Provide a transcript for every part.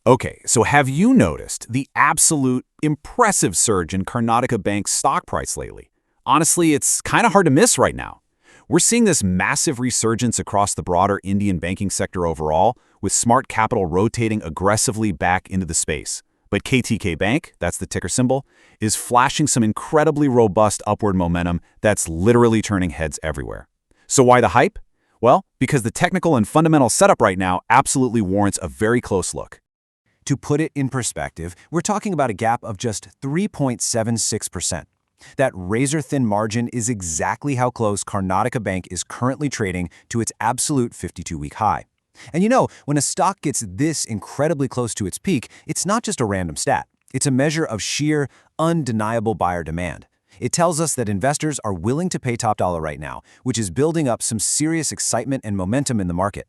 Okay, so have you noticed the absolute impressive surge in Karnataka Bank's stock price lately? Honestly, it's kind of hard to miss right now. We're seeing this massive resurgence across the broader Indian banking sector overall, with smart capital rotating aggressively back into the space. But KTK Bank, that's the ticker symbol, is flashing some incredibly robust upward momentum that's literally turning heads everywhere. So why the hype? Well, because the technical and fundamental setup right now absolutely warrants a very close look. To put it in perspective, we're talking about a gap of just 3.76%. That razor-thin margin is exactly how close Karnataka Bank is currently trading to its absolute 52-week high. And you know, when a stock gets this incredibly close to its peak, it's not just a random stat. It's a measure of sheer, undeniable buyer demand. It tells us that investors are willing to pay top dollar right now, which is building up some serious excitement and momentum in the market.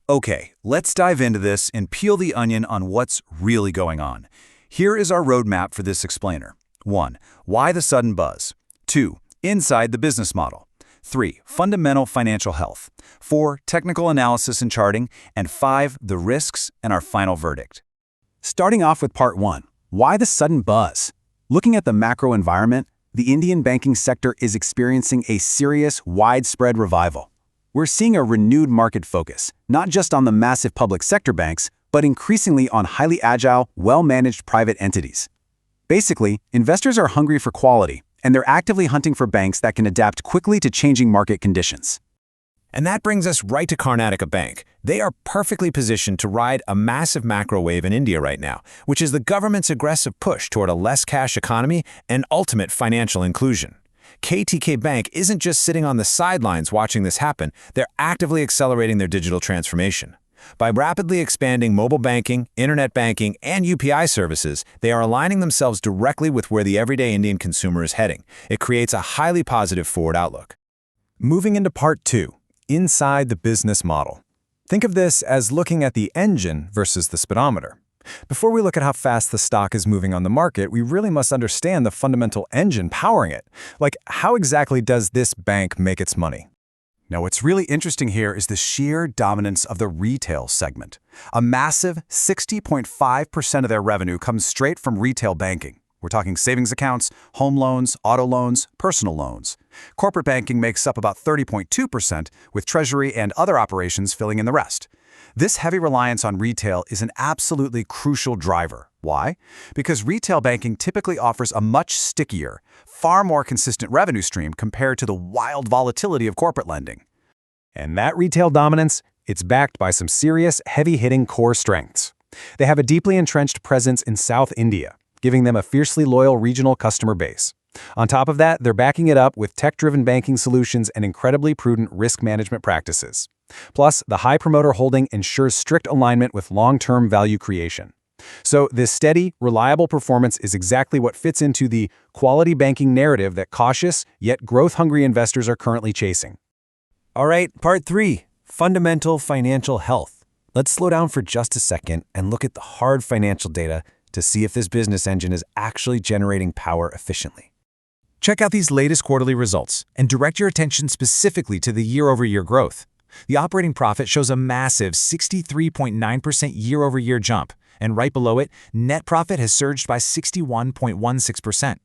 Okay, let's dive into this and peel the onion on what's really going on. Here is our roadmap for this explainer. 1. Why the sudden buzz? 2. Inside the business model. 3. Fundamental financial health. 4. Technical analysis and charting. And 5. The risks and our final verdict. Starting off with part 1, why the sudden buzz? Looking at the macro environment, the Indian banking sector is experiencing a serious, widespread revival. We're seeing a renewed market focus, not just on the massive public sector banks, but increasingly on highly agile, well-managed private entities. Basically, investors are hungry for quality, and they're actively hunting for banks that can adapt quickly to changing market conditions. And that brings us right to Karnataka Bank. They are perfectly positioned to ride a massive macro wave in India right now, which is the government's aggressive push toward a less cash economy and ultimate financial inclusion. KTK Bank isn't just sitting on the sidelines watching this happen, they're actively accelerating their digital transformation. By rapidly expanding mobile banking, internet banking, and UPI services, they are aligning themselves directly with where the everyday Indian consumer is heading. It creates a highly positive forward outlook. Moving into part 2, inside the business model. Think of this as looking at the engine versus the speedometer. Before we look at how fast the stock is moving on the market, we really must understand the fundamental engine powering it. Like, how exactly does this bank make its money? Now, what's really interesting here is the sheer dominance of the retail segment. A massive 60.5% of their revenue comes straight from retail banking. We're talking savings accounts, home loans, auto loans, personal loans. Corporate banking makes up about 30.2%, with treasury and other operations filling in the rest. This heavy reliance on retail is an absolutely crucial driver. Why? Because retail banking typically offers a much stickier, far more consistent revenue stream compared to the wild volatility of corporate lending. And that retail dominance, it's backed by some serious, heavy-hitting core strengths. They have a deeply entrenched presence in South India, giving them a fiercely loyal regional customer base. On top of that, they're backing it up with tech-driven banking solutions and incredibly prudent risk management practices. Plus, the high promoter holding ensures strict alignment with long-term value creation. So this steady, reliable performance is exactly what fits into the quality banking narrative that cautious, yet growth-hungry investors are currently chasing. All right, part 3, fundamental financial health. Let's slow down for just a second and look at the hard financial data to see if this business engine is actually generating power efficiently. Check out these latest quarterly results and direct your attention specifically to the year-over-year growth. The operating profit shows a massive 63.9% year-over-year jump, and right below it, net profit has surged by 61.16%.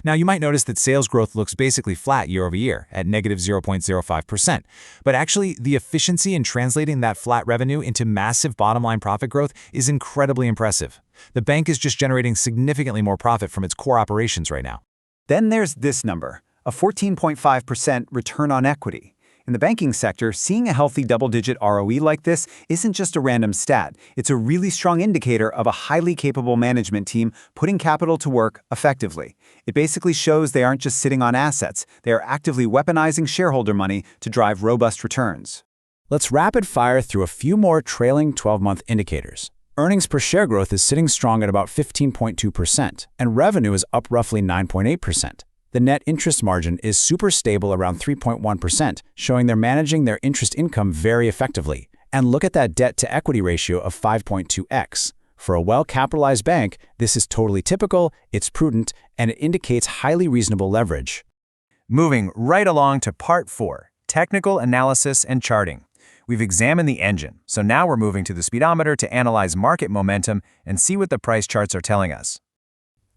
Now, you might notice that sales growth looks basically flat year-over-year at negative 0.05%, but actually, the efficiency in translating that flat revenue into massive bottom-line profit growth is incredibly impressive. The bank is just generating significantly more profit from its core operations right now. Then there's this number, a 14.5% return on equity. In the banking sector, seeing a healthy double-digit ROE like this isn't just a random stat. It's a really strong indicator of a highly capable management team putting capital to work effectively. It basically shows they aren't just sitting on assets. They are actively weaponizing shareholder money to drive robust returns. Let's rapid fire through a few more trailing 12-month indicators. Earnings per share growth is sitting strong at about 15.2%, and revenue is up roughly 9.8%. The net interest margin is super stable around 3.1%, showing they're managing their interest income very effectively. And look at that debt-to-equity ratio of 5.2x. For a well-capitalized bank, this is totally typical, it's prudent, and it indicates highly reasonable leverage. Moving right along to part 4, technical analysis and charting. We've examined the engine, so now we're moving to the speedometer to analyze market momentum and see what the price charts are telling us.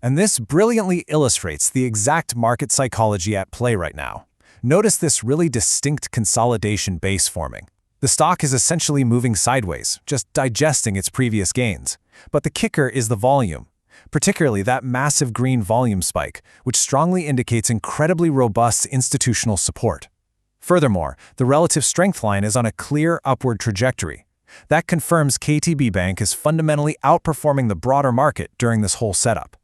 And this brilliantly illustrates the exact market psychology at play right now. Notice this really distinct consolidation base forming. The stock is essentially moving sideways, just digesting its previous gains. But the kicker is the volume, particularly that massive green volume spike, which strongly indicates incredibly robust institutional support. Furthermore, the relative strength line is on a clear upward trajectory. That confirms KTKBANK is fundamentally outperforming the broader market during this whole setup.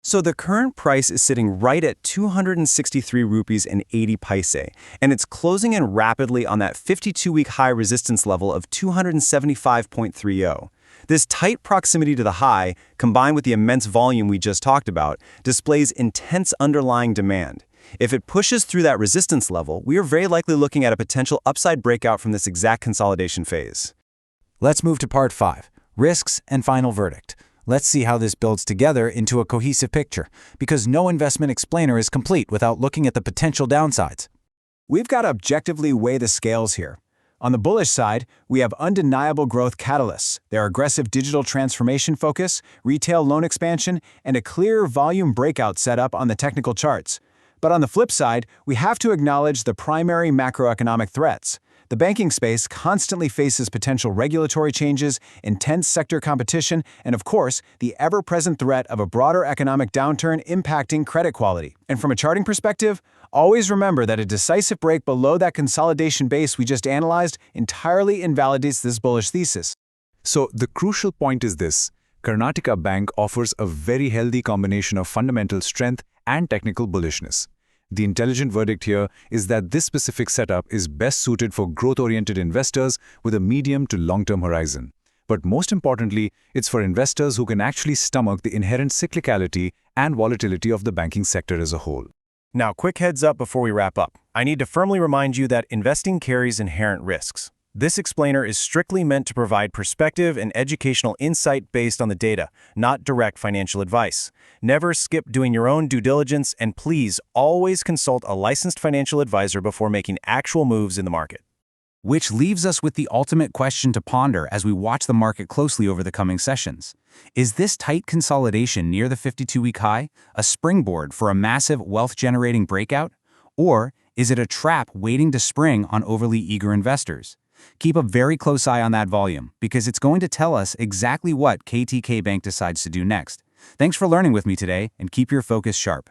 So the current price is sitting right at 263 rupees and 80 paise, and it's closing in rapidly on that 52-week high resistance level of 275.30. This tight proximity to the high, combined with the immense volume we just talked about, displays intense underlying demand. If it pushes through that resistance level, we are very likely looking at a potential upside breakout from this exact consolidation phase. Let's move to part 5, risks and final verdict. Let's see how this builds together into a cohesive picture, because no investment explainer is complete without looking at the potential downsides. We've got to objectively weigh the scales here. On the bullish side, we have undeniable growth catalysts, their aggressive digital transformation focus, retail loan expansion, and a clear volume breakout setup on the technical charts. But on the flip side, we have to acknowledge the primary macroeconomic threats. The banking space constantly faces potential regulatory changes, intense sector competition, and of course, the ever-present threat of a broader economic downturn impacting credit quality. And from a charting perspective, always remember that a decisive break below that consolidation base we just analyzed entirely invalidates this bullish thesis. So the crucial point is this: Karnataka Bank offers a very healthy combination of fundamental strength and technical bullishness. The intelligent verdict here is that this specific setup is best suited for growth-oriented investors with a medium to long-term horizon. But most importantly, it's for investors who can actually stomach the inherent cyclicality and volatility of the banking sector as a whole. Now, quick heads up before we wrap up. I need to firmly remind you that investing carries inherent risks. This explainer is strictly meant to provide perspective and educational insight based on the data, not direct financial advice. Never skip doing your own due diligence, and please always consult a licensed financial advisor before making actual moves in the market. Which leaves us with the ultimate question to ponder as we watch the market closely over the coming sessions. Is this tight consolidation near the 52-week high a springboard for a massive wealth-generating breakout? Or is it a trap waiting to spring on overly eager investors? Keep a very close eye on that volume, because it's going to tell us exactly what KTKBank decides to do next. Thanks for learning with me today, and keep your focus sharp.